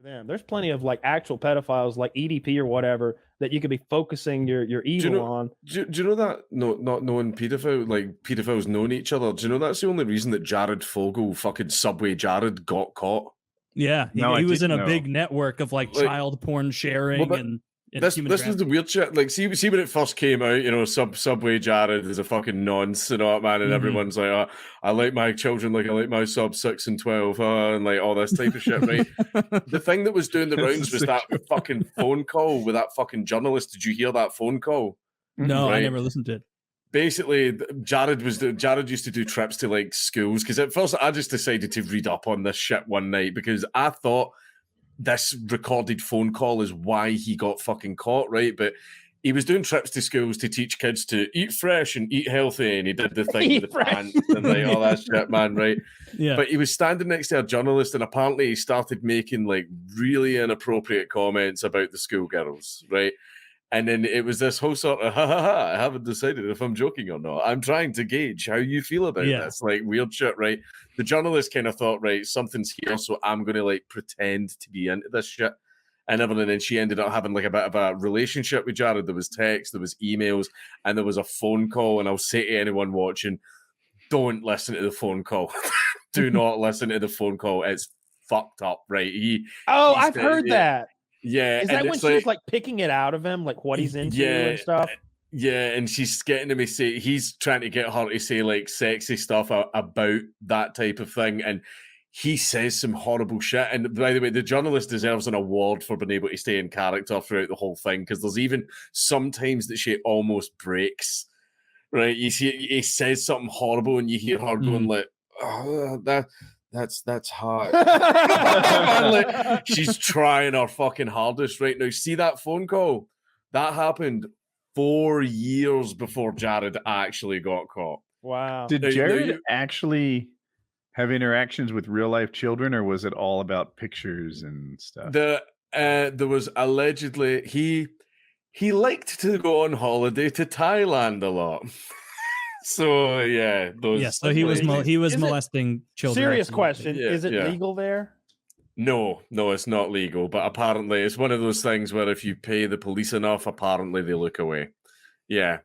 them. There's plenty of like actual pedophiles, like EDP or whatever, that you could be focusing your evil on. Do you know that not knowing pedophiles knowing each other? Do you know that's the only reason that Jared Fogle, fucking Subway Jared, got caught? Yeah, he was in a big network of like child porn sharing and this was the weird shit. Like, see when it first came out, you know, Subway Jared is a fucking nonce and all that, man, and everyone's like, oh, I like my children like I like my sub 6 and 12, and like all this type of shit, right? The thing that was doing the rounds was that fucking phone call with that fucking journalist. Did you hear that phone call? No, I never listened to it. Basically, Jared used to do trips to like schools, because at first I just decided to read up on this shit one night because I thought this recorded phone call is why he got fucking caught, right? But he was doing trips to schools to teach kids to eat fresh and eat healthy, and he did the thing with the pants and like all that shit, man, right? Yeah. But he was standing next to a journalist, and apparently he started making like really inappropriate comments about the schoolgirls, right? And then it was this whole sort of, I haven't decided if I'm joking or not. I'm trying to gauge how you feel about this. Like, weird shit, right? The journalist kind of thought, right, something's here, so I'm going to, like, pretend to be into this shit. And everything. And she ended up having, like, a bit of a relationship with Jared. There was text, there was emails, and there was a phone call. And I'll say to anyone watching, don't listen to the phone call. Do not listen to the phone call. It's fucked up, right? I've heard that. Yeah. Is that when she's like picking it out of him, like what he's into and stuff? Yeah, and she's getting him to say, he's trying to get her to say like sexy stuff about that type of thing. And he says some horrible shit. And by the way, the journalist deserves an award for being able to stay in character throughout the whole thing, because there's even sometimes that she almost breaks, right? You see, he says something horrible and you hear her going like, oh, that's hard. Like, she's trying her fucking hardest right now. See that phone call? That happened 4 years before Jared actually got caught. Wow. Did Jared actually have interactions with real life children, or was it all about pictures and stuff? There was allegedly he liked to go on holiday to Thailand a lot. So yeah, so he was molesting children. Serious question: is it legal there? No, it's not legal. But apparently, it's one of those things where if you pay the police enough, apparently they look away. Yeah,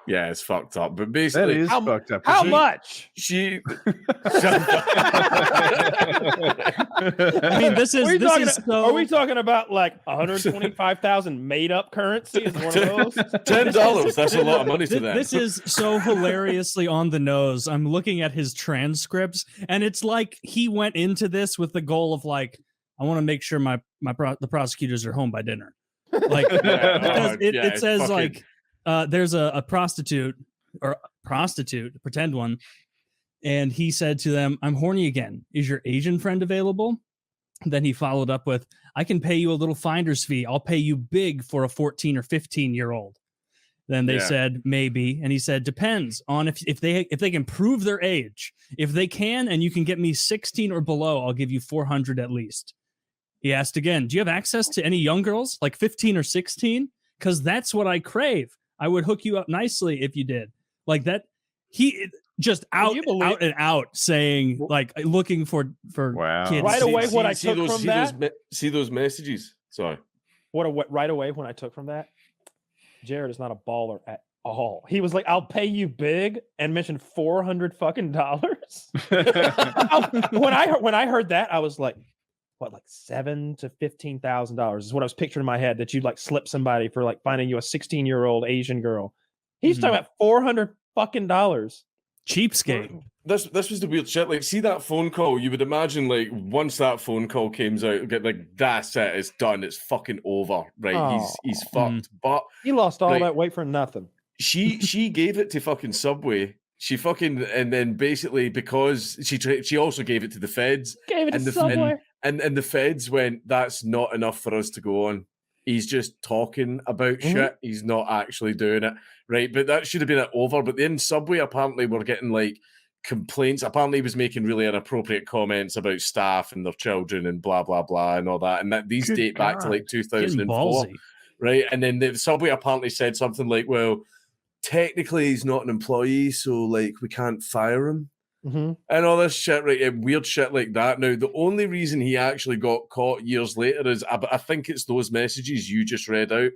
it's fucked up. But basically, that is fucked up. How much? I mean, this is so... Are we talking about like 125,000 made up currency? Is one of those $10? That's a lot of money to them. This is so hilariously on the nose. I'm looking at his transcripts, and it's like he went into this with the goal of like, I want to make sure the prosecutors are home by dinner. Like it says fucking... like there's a prostitute, pretend one. And he said to them, I'm horny again. Is your Asian friend available? Then he followed up with, I can pay you a little finder's fee. I'll pay you big for a 14 or 15-year-old. Then they said, maybe. And he said, depends on if they can prove their age. If they can, and you can get me 16 or below, I'll give you 400 at least. He asked again, do you have access to any young girls, like 15 or 16? Because that's what I crave. I would hook you up nicely if you did. Like that, he... just out and out saying, like, looking for kids. Right away when I took from that. See those messages? Sorry. Right away when I took from that, Jared is not a baller at all. He was like, I'll pay you big, and mentioned $400 fucking dollars. When I heard that, I was like, what, like $7,000 to $15,000 is what I was picturing in my head, that you'd like slip somebody for like finding you a 16-year-old Asian girl. He's talking about $400 fucking dollars. Cheapskate. This was the weird shit. Like, see that phone call? You would imagine, like, once that phone call comes out, get like that's it. It's done. It's fucking over. Right? He's fucked. But he lost all that weight for nothing. She gave it to fucking Subway. She fucking, and then basically because she also gave it to the feds. Gave it to Subway. And the feds went, that's not enough for us to go on. He's just talking about shit. He's not actually doing it. Right. But that should have been it over. But then Subway apparently were getting like complaints. Apparently he was making really inappropriate comments about staff and their children and blah, blah, blah and all that. And that these date back to like 2004. Right. And then the Subway apparently said something like, well, technically he's not an employee, so like we can't fire him. Mhm. and all this shit, right? And weird shit like that. Now, the only reason he actually got caught years later is I think it's those messages you just read out.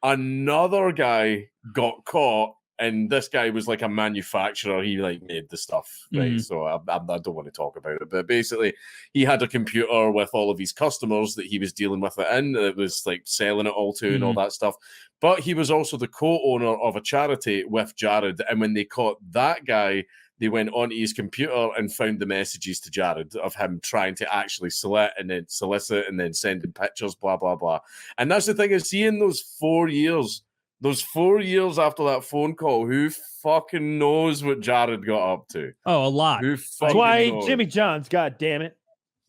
Another guy got caught, and this guy was like a manufacturer. He like made the stuff, right? Mhm. So I don't want to talk about it, but basically, he had a computer with all of his customers that he was dealing with it in. It was like selling it all to and all that stuff. But he was also the co-owner of a charity with Jared, and when they caught that guy, they went onto his computer and found the messages to Jared of him trying to actually solicit and then sending pictures, blah, blah, blah. And that's the thing is, seeing those 4 years after that phone call, who fucking knows what Jared got up to? Oh, a lot. Who That's fucking why knows? Jimmy John's, god damn it.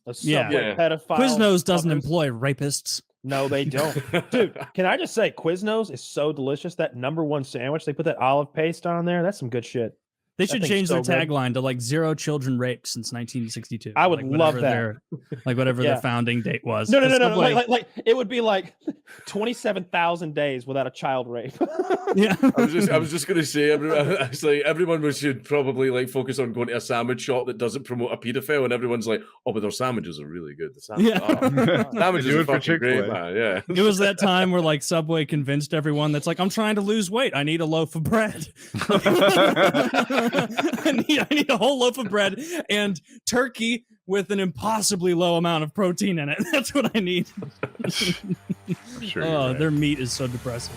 A Yeah. Subway pedophile. Quiznos doesn't fuckers. employ rapists. No, they don't. Dude, can I just say Quiznos is so delicious. That #1 sandwich, they put that olive paste on there. That's some good shit. They That should thing's change so their good. tagline to like 0 children raped since 1962. I would Like, love whatever that. whatever Yeah. their founding date was. No. Subway- Like it would be like 27,000 days without a child rape. yeah. I was just gonna say, everyone should probably like focus on going to a sandwich shop that doesn't promote a paedophile, and everyone's like, "Oh, but their sandwiches are really good." The Yeah. sandwiches Do are it for fucking great, Chick-fil-A. man. Yeah. It was that time where like Subway convinced everyone that's like, I'm trying to lose weight. I need a loaf of bread. I need a whole loaf of bread and turkey with an impossibly low amount of protein in it. That's what I need. I'm sure you're Oh, right. their meat is so depressing.